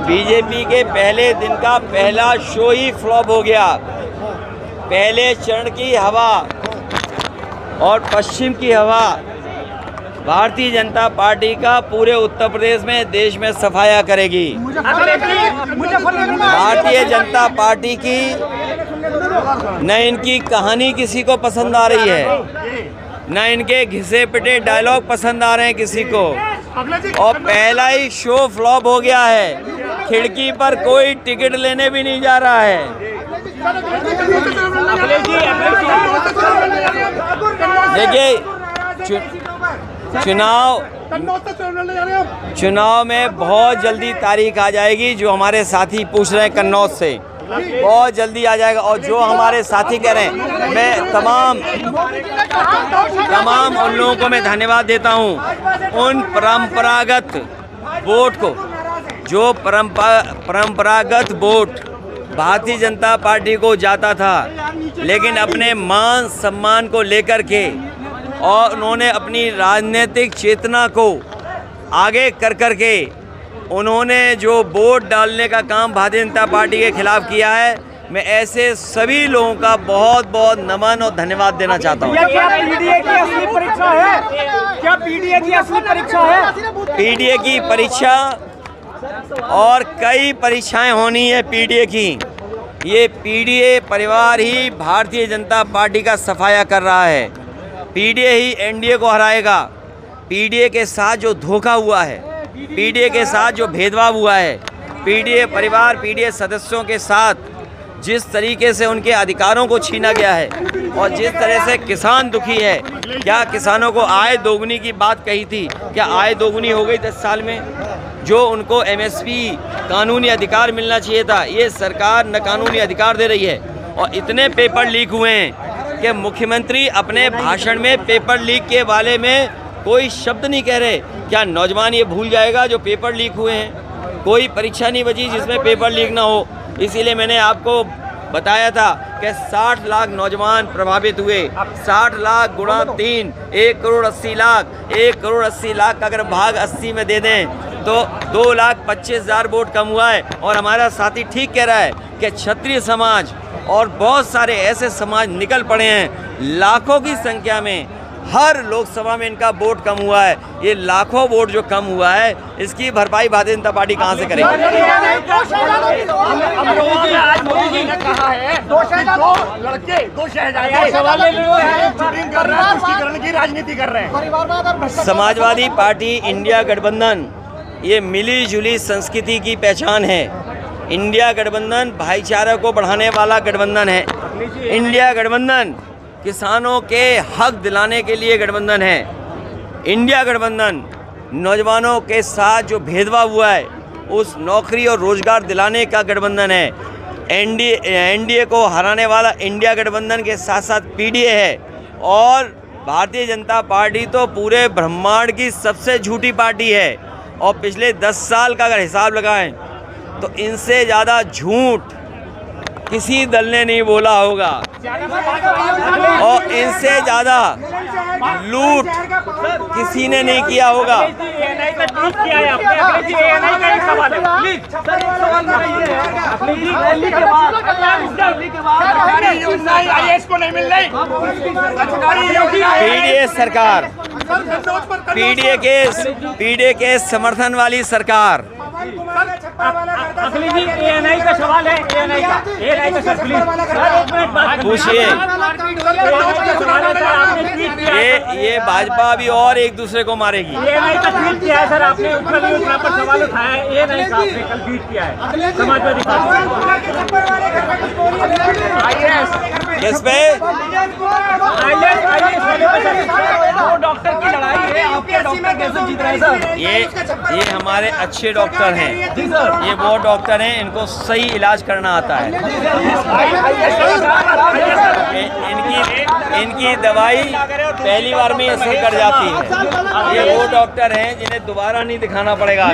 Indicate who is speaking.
Speaker 1: BJP के पहले दिन का पहला शो ही फ्लॉप हो गया। पहले चरण की हवा और पश्चिम की हवा भारतीय जनता पार्टी का पूरे उत्तर प्रदेश में, देश में सफाया करेगी। भारतीय जनता पार्टी की न इनकी कहानी किसी को पसंद आ रही है, न इनके घिसे पिटे डायलॉग पसंद आ रहे हैं किसी को, और पहला ही शो फ्लॉप हो गया है। खिड़की पर कोई टिकट लेने भी नहीं जा रहा है। देखिए, चुनाव में बहुत जल्दी तारीख आ जाएगी। जो हमारे साथी पूछ रहे हैं कन्नौज से, बहुत जल्दी आ जाएगा। और जो हमारे साथी कह रहे हैं, मैं तमाम उन लोगों को मैं धन्यवाद देता हूं। उन परंपरागत वोट को, जो परंपरागत वोट भारतीय जनता पार्टी को जाता था, लेकिन अपने मान सम्मान को लेकर के और उन्होंने अपनी राजनीतिक चेतना को आगे कर के उन्होंने जो वोट डालने का काम भारतीय जनता पार्टी के खिलाफ किया है, मैं ऐसे सभी लोगों का बहुत बहुत नमन और धन्यवाद देना चाहता हूँ।
Speaker 2: क्या पीडीए की असली परीक्षा है? क्या पीडीए की असली परीक्षा है?
Speaker 1: पीडीए की परीक्षा और कई परीक्षाएं होनी है पीडीए की। ये पीडीए परिवार ही भारतीय जनता पार्टी का सफाया कर रहा है। पीडीए ही एनडीए को हराएगा। पीडीए के साथ जो धोखा हुआ है, पीडीए के साथ जो भेदभाव हुआ है, पीडीए परिवार, पीडीए सदस्यों के साथ जिस तरीके से उनके अधिकारों को छीना गया है और जिस तरह से किसान दुखी है। क्या किसानों को आय दोगुनी की बात कही थी? क्या आय दोगुनी हो गई 10 साल में? जो उनको एमएसपी कानूनी अधिकार मिलना चाहिए था, ये सरकार न कानूनी अधिकार दे रही है। और इतने पेपर लीक हुए हैं कि मुख्यमंत्री अपने भाषण में पेपर लीक के बारे में कोई शब्द नहीं कह रहे। क्या नौजवान ये भूल जाएगा जो पेपर लीक हुए हैं? कोई परीक्षा नहीं बची जिसमें पेपर लीक ना हो। इसीलिए मैंने आपको बताया था कि 60 लाख नौजवान प्रभावित हुए। 60 लाख गुणा 3, 1 करोड़ 80 लाख। 1 करोड़ 80 लाख का अगर भाग 80 में दे दें तो 2,25,000 वोट कम हुआ है। और हमारा साथी ठीक कह रहा है कि क्षत्रिय समाज और बहुत सारे ऐसे समाज निकल पड़े हैं। लाखों की संख्या में हर लोकसभा में इनका वोट कम हुआ है। ये लाखों वोट जो कम हुआ है, इसकी भरपाई भारतीय जनता पार्टी कहां से करेगी?
Speaker 2: राजनीति कर रहे हैं।
Speaker 1: समाजवादी पार्टी, इंडिया गठबंधन, ये मिली जुली संस्कृति की पहचान है। इंडिया गठबंधन भाईचारा को बढ़ाने वाला गठबंधन है। इंडिया गठबंधन किसानों के हक दिलाने के लिए गठबंधन है। इंडिया गठबंधन नौजवानों के साथ जो भेदभाव हुआ है, उस नौकरी और रोजगार दिलाने का गठबंधन है। एनडीए को हराने वाला इंडिया गठबंधन के साथ साथ पीडीए है। और भारतीय जनता पार्टी तो पूरे ब्रह्मांड की सबसे झूठी पार्टी है। और पिछले 10 साल का अगर हिसाब लगाएं तो इनसे ज़्यादा झूठ किसी दल ने नहीं बोला होगा, और इनसे ज़्यादा लूट किसी ने नहीं किया होगा। पीडीए सरकार, पीडीए के समर्थन वाली सरकार।
Speaker 2: एएनआई का सवाल है, एएनआई का सर प्लीज
Speaker 1: पूछिए। ये भाजपा अभी और एक दूसरे को मारेगी।
Speaker 2: एएनआई का ट्वीट किया है सर आपने, उतना पर सवाल उठाया है। एएनआई साहब ने कल ट्वीट किया है समाजवादी
Speaker 1: किस पे?
Speaker 2: डॉक्टर की लड़ाई है, आपके डॉक्टर कैसे जीत रहे हैं सर?
Speaker 1: ये हमारे अच्छे डॉक्टर हैं। ये वो डॉक्टर हैं, इनको सही इलाज करना आता है। इनकी दवाई पहली बार में असर कर जाती है। ये वो डॉक्टर हैं जिन्हें दोबारा नहीं दिखाना पड़ेगा।